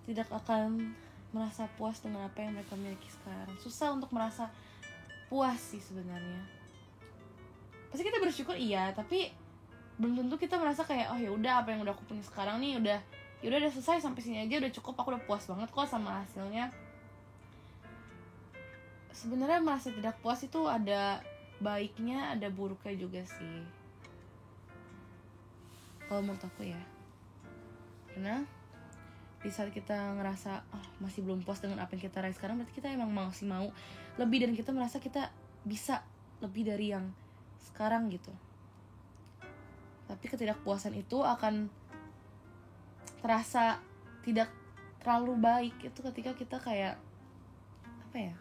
Speaker 1: tidak akan merasa puas dengan apa yang mereka miliki sekarang. Susah untuk merasa puas sih sebenarnya. Pasti kita bersyukur iya, tapi belum tentu kita merasa kayak oh ya udah apa yang udah aku punya sekarang nih udah selesai, sampai sini aja udah cukup, aku udah puas banget kok sama hasilnya. Sebenarnya merasa tidak puas itu ada baiknya, ada buruknya juga sih. Kalau menurut aku ya, karena di saat kita ngerasa masih belum puas dengan apa yang kita raih sekarang, berarti kita emang masih mau lebih dan kita merasa kita bisa lebih dari yang sekarang gitu. Tapi ketidakpuasan itu akan terasa tidak terlalu baik itu ketika kita kayak apa ya,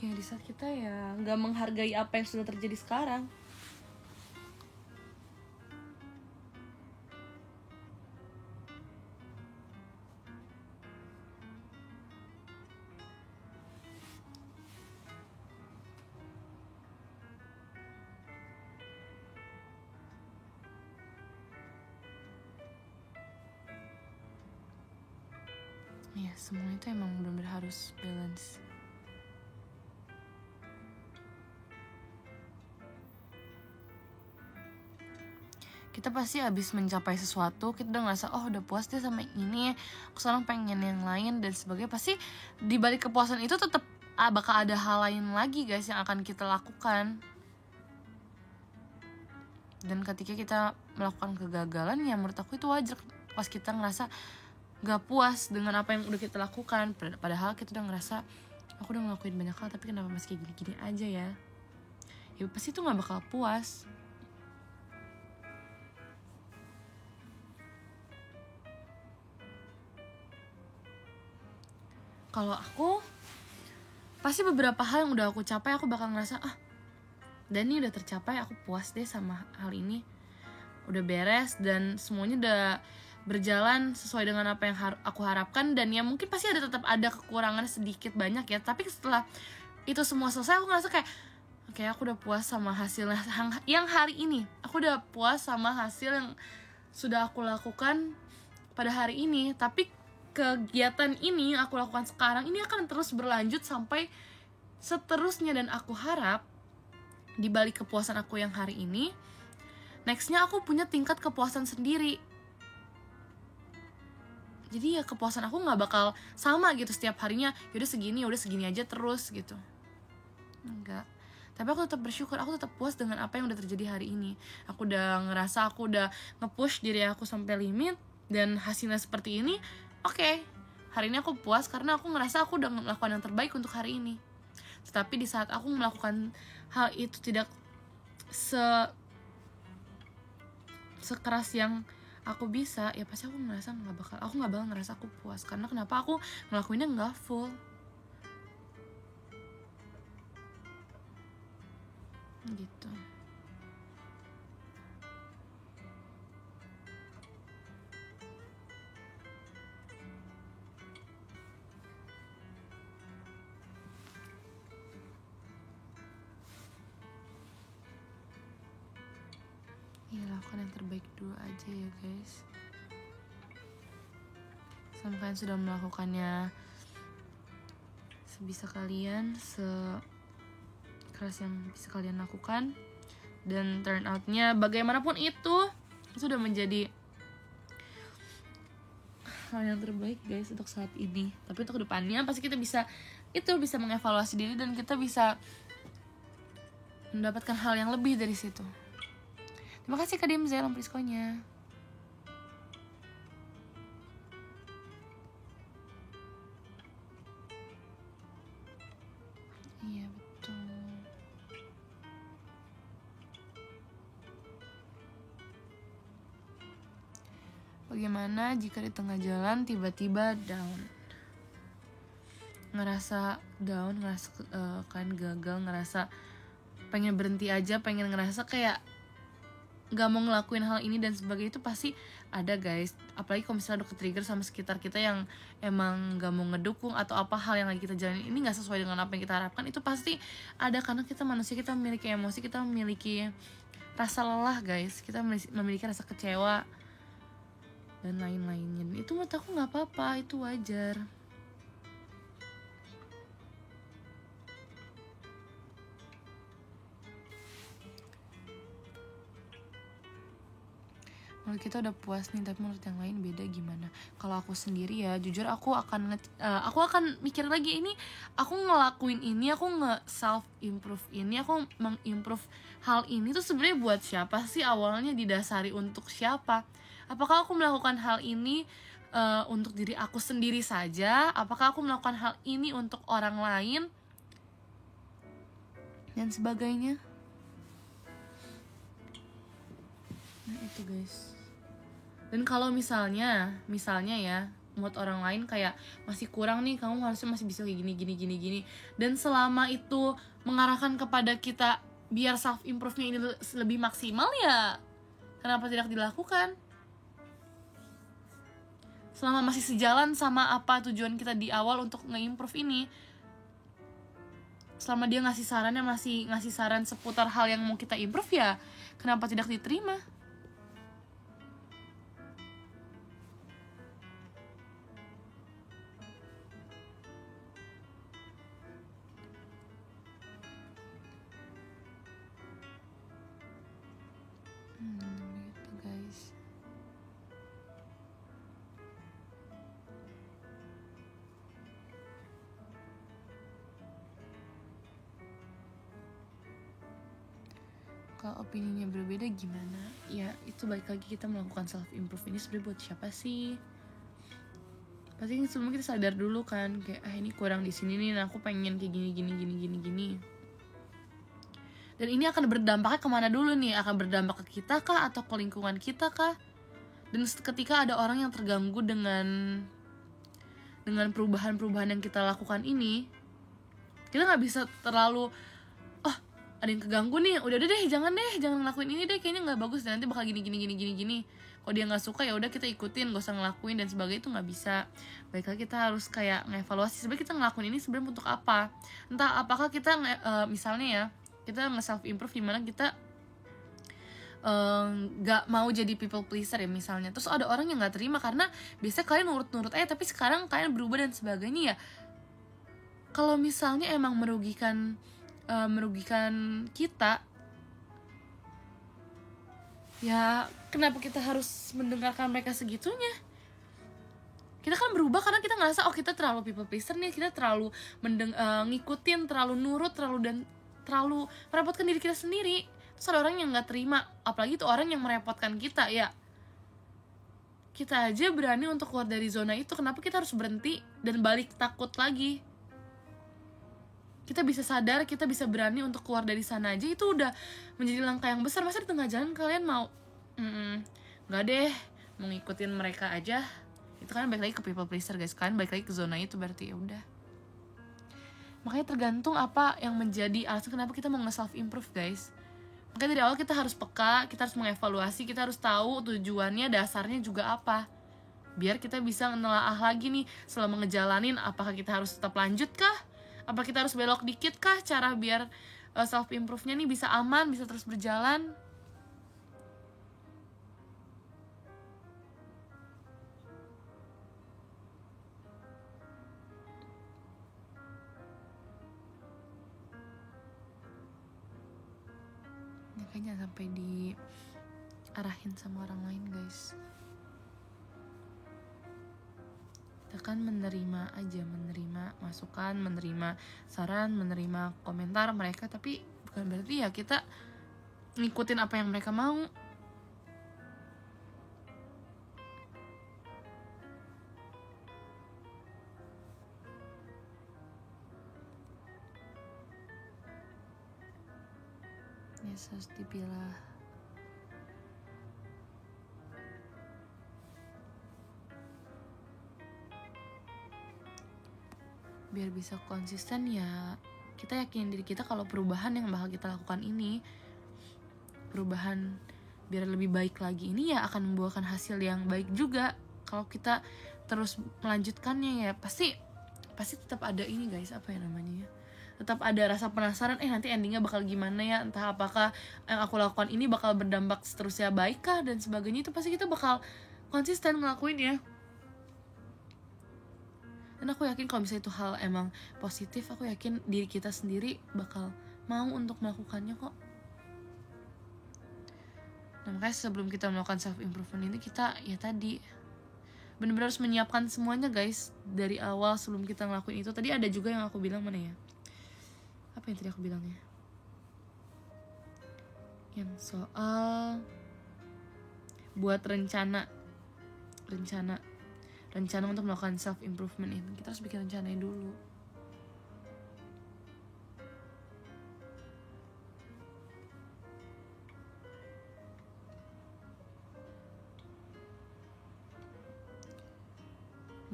Speaker 1: ya di saat kita ya nggak menghargai apa yang sudah terjadi sekarang. Ya semua itu emang benar-benar harus balance. Kita pasti habis mencapai sesuatu, kita udah ngerasa udah puas deh sama ini, aku sekarang pengen yang lain dan sebagainya. Pasti di balik kepuasan itu tetap bakal ada hal lain lagi guys yang akan kita lakukan. Dan ketika kita melakukan kegagalan, ya menurut aku itu wajar pas kita ngerasa gak puas dengan apa yang udah kita lakukan. Padahal kita udah ngerasa aku udah ngelakuin banyak hal, tapi kenapa masih kayak gini-gini aja ya. Ya pasti itu gak bakal puas. Kalau aku pasti beberapa hal yang udah aku capai, aku bakal ngerasa dan ini udah tercapai, aku puas deh sama hal ini, udah beres dan semuanya udah berjalan sesuai dengan apa yang aku harapkan. Dan ya mungkin pasti tetap ada kekurangan sedikit banyak ya, tapi setelah itu semua selesai aku ngerasa kayak oke, aku udah puas sama hasilnya yang hari ini, aku udah puas sama hasil yang sudah aku lakukan pada hari ini. Tapi kegiatan ini yang aku lakukan sekarang ini akan terus berlanjut sampai seterusnya, dan aku harap di balik kepuasan aku yang hari ini, nextnya aku punya tingkat kepuasan sendiri. Jadi ya kepuasan aku nggak bakal sama gitu setiap harinya, yaudah segini aja terus gitu. Enggak. Tapi aku tetap bersyukur, aku tetap puas dengan apa yang udah terjadi hari ini. Aku udah ngerasa aku udah nge-push diri aku sampai limit, dan hasilnya seperti ini. Oke, hari ini aku puas karena aku ngerasa aku udah melakukan yang terbaik untuk hari ini. Tetapi di saat aku melakukan hal itu tidak sekeras yang aku bisa, ya pasti aku nggak bakal ngerasa aku puas. Karena kenapa aku ngelakuinnya nggak full gitu. Ya lakukan yang terbaik dulu aja ya guys. Selama kalian sudah melakukannya sebisa kalian, sekeras yang bisa kalian lakukan, dan turn outnya bagaimanapun itu sudah menjadi hal yang terbaik guys untuk saat ini. Tapi untuk kedepannya pasti kita bisa mengevaluasi diri dan kita bisa mendapatkan hal yang lebih dari situ. Terima kasih Kak Dimzel Lampriskonya. Iya betul. Bagaimana jika di tengah jalan tiba-tiba down? Ngerasa down, ngerasa kan gagal, ngerasa pengen berhenti aja, pengen ngerasa kayak gak mau ngelakuin hal ini dan sebagainya, itu pasti ada guys. Apalagi kalau misalnya udah ke-trigger sama sekitar kita yang emang gak mau ngedukung atau apa hal yang lagi kita jalanin ini gak sesuai dengan apa yang kita harapkan, itu pasti ada. Karena kita manusia, kita memiliki emosi, kita memiliki rasa lelah guys, kita memiliki rasa kecewa dan lain-lainnya. Dan itu menurut aku gak apa-apa, itu wajar. Menurut kita udah puas nih, tapi menurut yang lain beda gimana? Kalau aku sendiri ya, jujur aku akan mikir lagi, ini aku ngelakuin ini, aku self improve ini, aku mengimprove hal ini tuh sebenarnya buat siapa sih? Awalnya didasari untuk siapa? Apakah aku melakukan hal ini untuk diri aku sendiri saja? Apakah aku melakukan hal ini untuk orang lain? Dan sebagainya. Nah itu guys. Dan kalau misalnya ya, buat orang lain kayak masih kurang nih, kamu harusnya masih bisa kayak gini. Dan selama itu mengarahkan kepada kita biar self improve-nya ini lebih maksimal, ya kenapa tidak dilakukan? Selama masih sejalan sama apa tujuan kita di awal untuk nge-improve ini, selama dia ngasih saran seputar hal yang mau kita improve, ya kenapa tidak diterima? Gitu guys. Kalau opininya berbeda gimana? Ya itu balik lagi, kita melakukan self improve ini sebenarnya buat siapa sih? Pasti sebelum kita sadar dulu kan, kayak ini kurang di sini nih, nah aku pengen kayak gini. Dan ini akan berdampaknya kemana dulu nih? Akan berdampak ke kita kah atau ke lingkungan kita kah? Dan ketika ada orang yang terganggu dengan perubahan-perubahan yang kita lakukan ini, kita nggak bisa terlalu ada yang keganggu nih, udah deh jangan ngelakuin ini deh, kayaknya nggak bagus dan nanti bakal gini. Kalau dia nggak suka ya udah kita ikutin, gak usah ngelakuin dan sebagainya, itu nggak bisa. Baik lagi kita harus kayak ngevaluasi sebenarnya kita ngelakuin ini sebenarnya untuk apa. Entah apakah kita misalnya ya, kita nge-self improve dimana kita nggak mau jadi people pleaser ya misalnya, terus ada orang yang nggak terima karena biasanya kalian nurut aja, tapi sekarang kalian berubah dan sebagainya. Ya kalau misalnya emang merugikan kita, ya kenapa kita harus mendengarkan mereka segitunya? Kita kan berubah karena kita ngerasa kita terlalu people pleaser nih, kita terlalu ngikutin, terlalu nurut, terlalu merepotkan diri kita sendiri. Terus ada orang yang nggak terima, apalagi itu orang yang merepotkan kita. Ya kita aja berani untuk keluar dari zona itu, kenapa kita harus berhenti dan balik takut lagi? Kita bisa sadar, kita bisa berani untuk keluar dari sana aja, itu udah menjadi langkah yang besar. Masa di tengah jalan kalian mau nggak deh,
Speaker 2: mau ngikutin mereka aja, itu kan balik lagi ke people pleaser guys, kan balik lagi ke zona itu, berarti ya udah. Makanya tergantung apa yang menjadi alasan kenapa kita mau nge-self improve guys. Makanya dari awal kita harus peka, kita harus mengevaluasi, kita harus tahu tujuannya, dasarnya juga apa, biar kita bisa menelaah lagi nih selama ngejalanin, apakah kita harus tetap lanjut kah, apa kita harus belok dikit kah, cara biar self improve-nya nih bisa aman, bisa terus berjalan. Makanya sampai diarahin sama orang lain guys. Kita kan menerima aja, menerima masukan, menerima saran, menerima komentar mereka, tapi bukan berarti ya kita ngikutin apa yang mereka mau. Yes, harus dipilah. Biar bisa konsisten ya, kita yakinin diri kita kalau perubahan yang bakal kita lakukan ini, perubahan biar lebih baik lagi ini ya akan membuahkan hasil yang baik juga. Kalau kita terus melanjutkannya ya pasti tetap ada ini guys, apa ya namanya ya, tetap ada rasa penasaran, nanti endingnya bakal gimana ya, entah apakah yang aku lakukan ini bakal berdampak seterusnya baik kah dan sebagainya. Itu pasti kita bakal konsisten ngelakuin ya. Dan aku yakin kalau misalnya itu hal emang positif, aku yakin diri kita sendiri bakal mau untuk melakukannya kok. Nah makanya sebelum kita melakukan self improvement ini, kita ya tadi benar-benar harus menyiapkan semuanya guys dari awal sebelum kita ngelakuin itu. Tadi ada juga yang aku bilang, mana ya, apa yang tadi aku bilangnya, yang soal buat rencana untuk melakukan self improvement ini. Kita harus bikin rencananya dulu.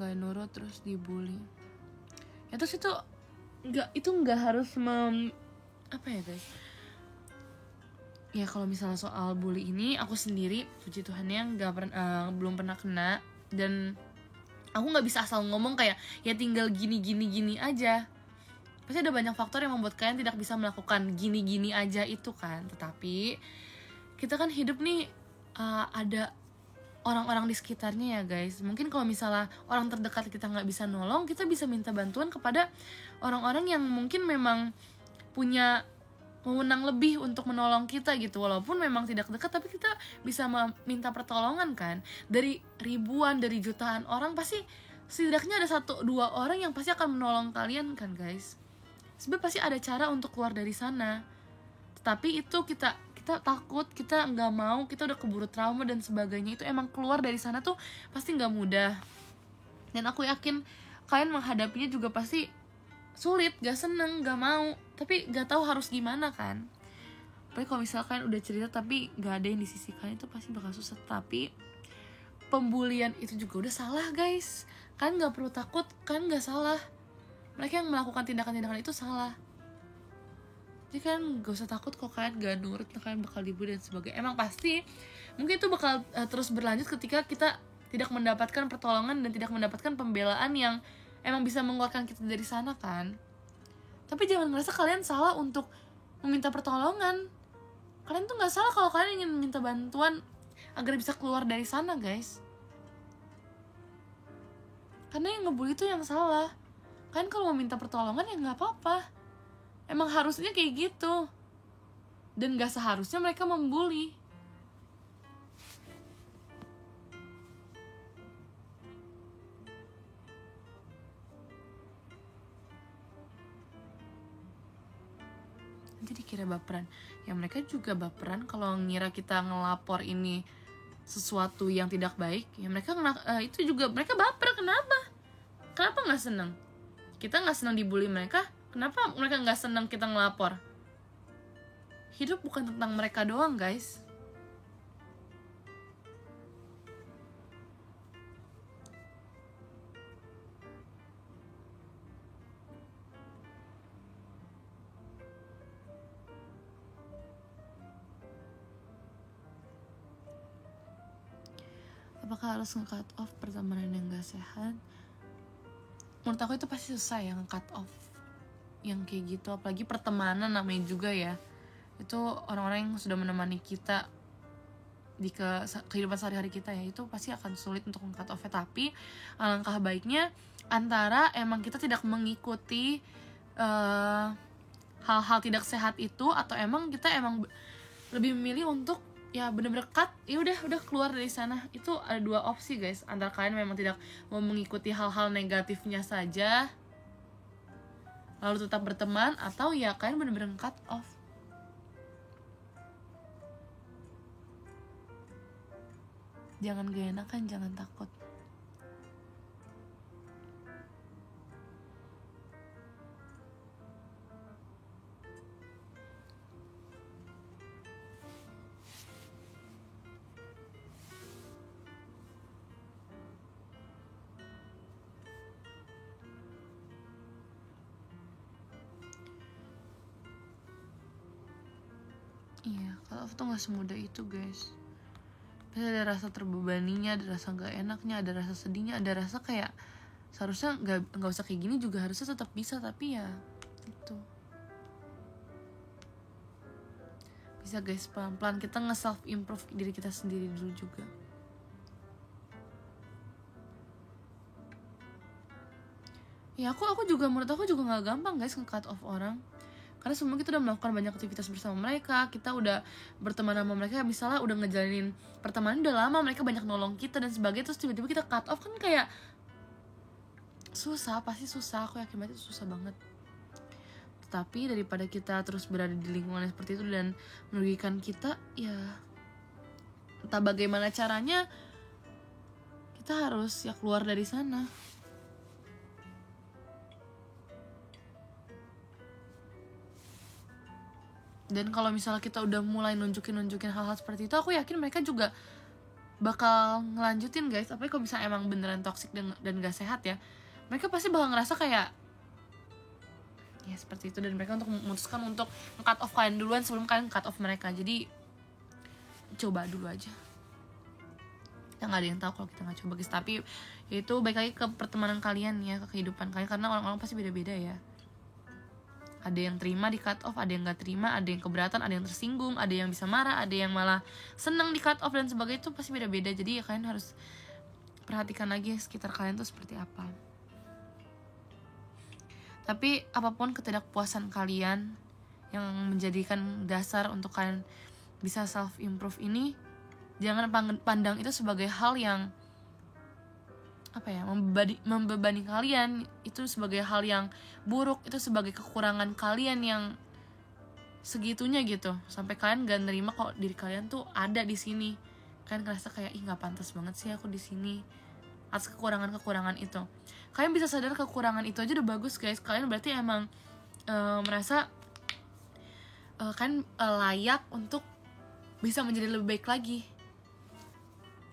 Speaker 2: Gak nurut terus dibully ya, terus itu nggak harus apa ya guys ya. Kalau misalnya soal bully ini, aku sendiri puji Tuhan yang belum pernah kena, dan aku nggak bisa asal ngomong kayak ya tinggal gini aja. Pasti ada banyak faktor yang membuat kalian tidak bisa melakukan gini aja itu kan. Tetapi kita kan hidup nih, ada orang-orang di sekitarnya ya guys. Mungkin kalau misalnya orang terdekat kita nggak bisa nolong, kita bisa minta bantuan kepada orang-orang yang mungkin memang punya wewenang lebih untuk menolong kita gitu. Walaupun memang tidak dekat, tapi kita bisa minta pertolongan kan. Dari ribuan, dari jutaan orang, pasti setidaknya ada 1-2 orang yang pasti akan menolong kalian kan guys. Sebab pasti ada cara untuk keluar dari sana. Tetapi itu kita takut, kita nggak mau, kita udah keburu trauma dan sebagainya. Itu emang keluar dari sana tuh pasti nggak mudah. Dan aku yakin kalian menghadapinya juga pasti sulit, gak seneng, gak mau, tapi gak tahu harus gimana kan. Tapi kalau misalkan udah cerita tapi gak ada yang di sisi kalian, itu pasti bakal susah. Tapi pembulian itu juga udah salah guys. Kalian gak perlu takut, kalian gak salah. Mereka yang melakukan tindakan-tindakan itu salah. Jadi kan gak usah takut kalau kalian gak nurut, kalian bakal dibully dan sebagainya. Emang pasti mungkin itu bakal terus berlanjut ketika kita tidak mendapatkan pertolongan dan tidak mendapatkan pembelaan yang emang bisa mengeluarkan kita dari sana kan. Tapi jangan ngerasa kalian salah untuk meminta pertolongan. Kalian tuh gak salah kalau kalian ingin meminta bantuan agar bisa keluar dari sana guys. Karena yang ngebully itu yang salah. Kalian kalau mau minta pertolongan ya gak apa-apa. Emang harusnya kayak gitu. Dan gak seharusnya mereka membuli. Nanti dikira baperan. Ya mereka juga baperan kalau ngira kita ngelapor ini sesuatu yang tidak baik. Ya mereka itu juga mereka baper. Kenapa gak seneng? Kita gak seneng dibully mereka. Kenapa mereka gak seneng kita ngelapor? Hidup bukan tentang mereka doang guys. apakah harus nge-cut off pertemanan yang gak sehat? Menurut aku itu pasti susah ya nge-cut off yang kayak gitu, apalagi pertemanan namanya juga ya. Itu orang-orang yang sudah menemani kita di kehidupan sehari-hari kita ya, itu pasti akan sulit untuk nge-cut off. Tapi alangkah baiknya antara emang kita tidak mengikuti hal-hal tidak sehat itu, atau emang kita emang lebih memilih untuk ya bener-bener cut, ya udah keluar dari sana. Itu ada dua opsi guys, antara kalian memang tidak mau mengikuti hal-hal negatifnya saja lalu tetap berteman, atau ya kalian bener-bener cut off. Jangan gak enakan, jangan takut. Iya, cut off tuh gak semudah itu guys. Pasti ada rasa terbebaninya, ada rasa gak enaknya, ada rasa sedihnya, ada rasa kayak seharusnya gak usah kayak gini juga, harusnya tetap bisa, tapi ya itu. Bisa guys, pelan-pelan kita nge-self improve diri kita sendiri dulu juga. Ya aku juga, menurut aku juga gak gampang guys nge-cut off orang. Karena sebelumnya kita udah melakukan banyak aktivitas bersama mereka, kita udah berteman sama mereka, misalnya udah ngejalanin pertemanan udah lama, mereka banyak nolong kita dan sebagainya, terus tiba-tiba kita cut off, kan kayak susah, pasti susah, aku yakin banget itu susah banget. Tapi daripada kita terus berada di lingkungan seperti itu dan merugikan kita, ya entah bagaimana caranya kita harus ya keluar dari sana. Dan kalau misalnya kita udah mulai nunjukin hal-hal seperti itu, aku yakin mereka juga bakal ngelanjutin guys. Apalagi kalau misalnya emang beneran toxic dan gak sehat ya, mereka pasti bakal ngerasa kayak ya seperti itu, dan mereka untuk memutuskan untuk nge-cut off kalian duluan sebelum kalian cut off mereka. Jadi coba dulu aja, kita gak ada yang tahu kalau kita gak coba guys. Tapi itu baik lagi ke pertemanan kalian ya, ke kehidupan kalian, karena orang-orang pasti beda-beda ya. Ada yang terima di cut off, ada yang gak terima, ada yang keberatan, ada yang tersinggung, ada yang bisa marah, ada yang malah seneng di cut off dan sebagainya. Itu pasti beda-beda. Jadi ya kalian harus perhatikan lagi sekitar kalian tuh seperti apa. Tapi apapun ketidakpuasan kalian yang menjadikan dasar untuk kalian bisa self improve ini, jangan pandang itu sebagai hal yang membebani kalian, itu sebagai hal yang buruk, itu sebagai kekurangan kalian yang segitunya gitu, sampai kalian gak nerima kalau diri kalian tuh ada di sini. Kalian ngerasa kayak ih nggak pantas banget sih aku di sini atas kekurangan itu. Kalian bisa sadar kekurangan itu aja udah bagus guys. Kalian berarti emang merasa kalian layak untuk bisa menjadi lebih baik lagi.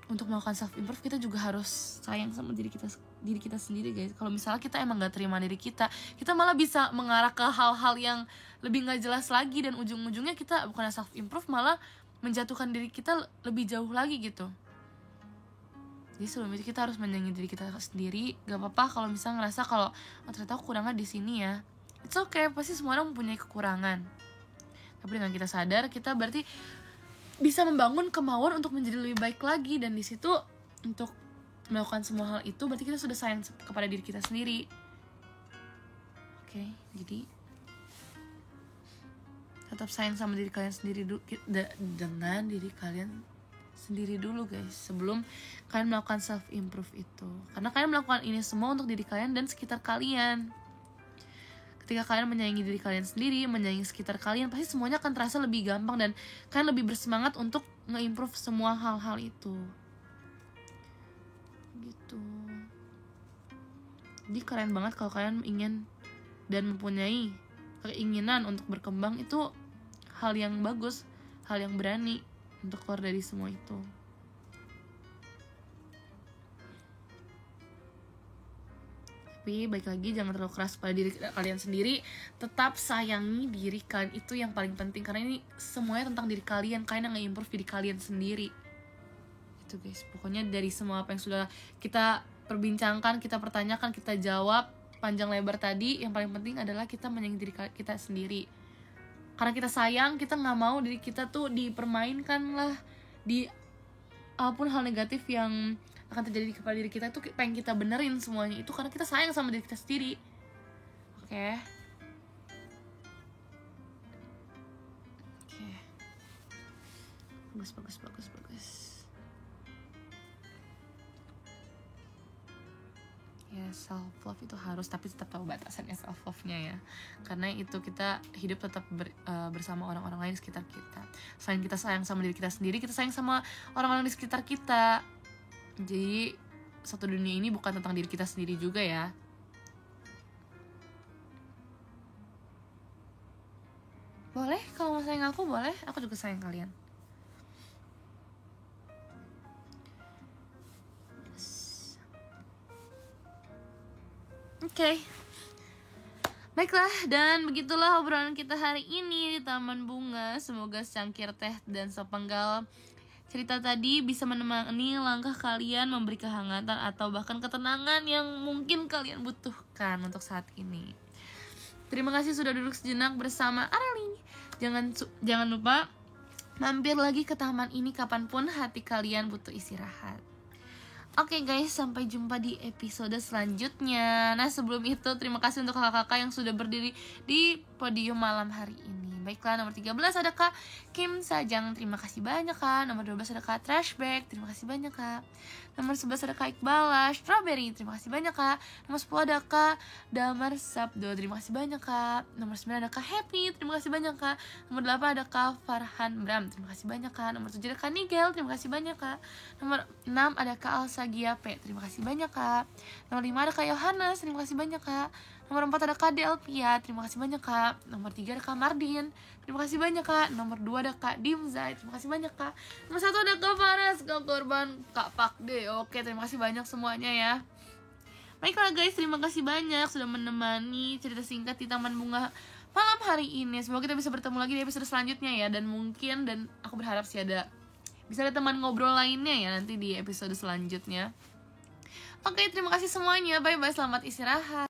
Speaker 2: Untuk melakukan self improve kita juga harus sayang sama diri kita sendiri guys. Kalau misalnya kita emang gak terima diri kita malah bisa mengarah ke hal-hal yang lebih gak jelas lagi, dan ujung-ujungnya kita bukan self improve, malah menjatuhkan diri kita lebih jauh lagi gitu. Jadi sebelum itu kita harus menyayangi diri kita sendiri. Gak apa-apa kalau misalnya ngerasa kalau ternyata aku kurangnya di sini ya, it's okay, pasti semua orang mempunyai kekurangan. Tapi dengan kita sadar, kita berarti bisa membangun kemauan untuk menjadi lebih baik lagi. Dan di situ untuk melakukan semua hal itu berarti kita sudah sayang kepada diri kita sendiri. Oke, jadi tetap sayang sama diri kalian sendiri dengan diri kalian sendiri dulu guys, sebelum kalian melakukan self improve itu. Karena kalian melakukan ini semua untuk diri kalian dan sekitar kalian. Ketika kalian menyayangi diri kalian sendiri, menyayangi sekitar kalian, pasti semuanya akan terasa lebih gampang dan kalian lebih bersemangat untuk nge-improve semua hal-hal itu. Gitu. Jadi keren banget kalau kalian ingin dan mempunyai keinginan untuk berkembang. Itu hal yang bagus, hal yang berani untuk keluar dari semua itu. Tapi baik lagi, jangan terlalu keras pada diri kalian sendiri. Tetap sayangi diri kalian, itu yang paling penting. Karena ini semuanya tentang diri kalian. Kalian yang nge-improve diri kalian sendiri. Itu guys, pokoknya dari semua apa yang sudah kita perbincangkan, kita pertanyakan, kita jawab panjang lebar tadi, yang paling penting adalah kita menyayangi diri kita sendiri. Karena kita sayang, kita nggak mau diri kita tuh dipermainkan lah, di apapun hal negatif yang akan terjadi kepada diri kita itu pengen kita benerin semuanya. Itu karena kita sayang sama diri kita sendiri. Oke. Bagus. Ya, self love itu harus, tapi tetap tahu batasannya self love-nya ya. Karena itu kita hidup tetap bersama orang-orang lain di sekitar kita. Selain kita sayang sama diri kita sendiri, kita sayang sama orang-orang di sekitar kita. Jadi satu dunia ini bukan tentang diri kita sendiri juga ya. Boleh, kalau mau sayang aku boleh, aku juga sayang kalian. Oke. Baiklah, dan begitulah obrolan kita hari ini di Taman Bunga. Semoga secangkir teh dan sepenggal cerita tadi bisa menemani langkah kalian, memberi kehangatan atau bahkan ketenangan yang mungkin kalian butuhkan untuk saat ini. Terima kasih sudah duduk sejenak bersama Arali. Jangan lupa mampir lagi ke taman ini kapanpun hati kalian butuh istirahat. Oke guys, sampai jumpa di episode selanjutnya. Nah sebelum itu, terima kasih untuk kakak-kakak yang sudah berdiri di podium malam hari ini. Baiklah, nomor 13 ada Kak Kim Sajang, terima kasih banyak Kak. Nomor 12 ada Kak Trashback, terima kasih banyak Kak. Nomor 11 ada Kak Iqbala Strawberry, terima kasih banyak Kak. Nomor 10 ada Kak Damar Sabdo, terima kasih banyak Kak. Nomor 9 ada Kak Happy, terima kasih banyak Kak. Nomor 8 ada Kak Farhan Bram, terima kasih banyak Kak. Nomor 7 ada Kak Nigel, terima kasih banyak Kak. Nomor 6 ada Kak Alsa Giape, terima kasih banyak Kak. Nomor 5 ada Kak Yohanes, terima kasih banyak Kak. Nomor 4 ada Kak Delpia, terima kasih banyak Kak. Nomor 3 ada Kak Mardin, terima kasih banyak Kak. Nomor 2 ada Kak Dimzai, terima kasih banyak Kak. Nomor 1 ada Kak Faras, Kak Korban, Kak Pakde. Oke, terima kasih banyak semuanya ya. Baiklah guys, terima kasih banyak sudah menemani cerita singkat di Taman Bunga malam hari ini. Semoga kita bisa bertemu lagi di episode selanjutnya ya. Dan aku berharap sih bisa ada teman ngobrol lainnya ya nanti di episode selanjutnya. Oke, terima kasih semuanya. Bye-bye, selamat istirahat.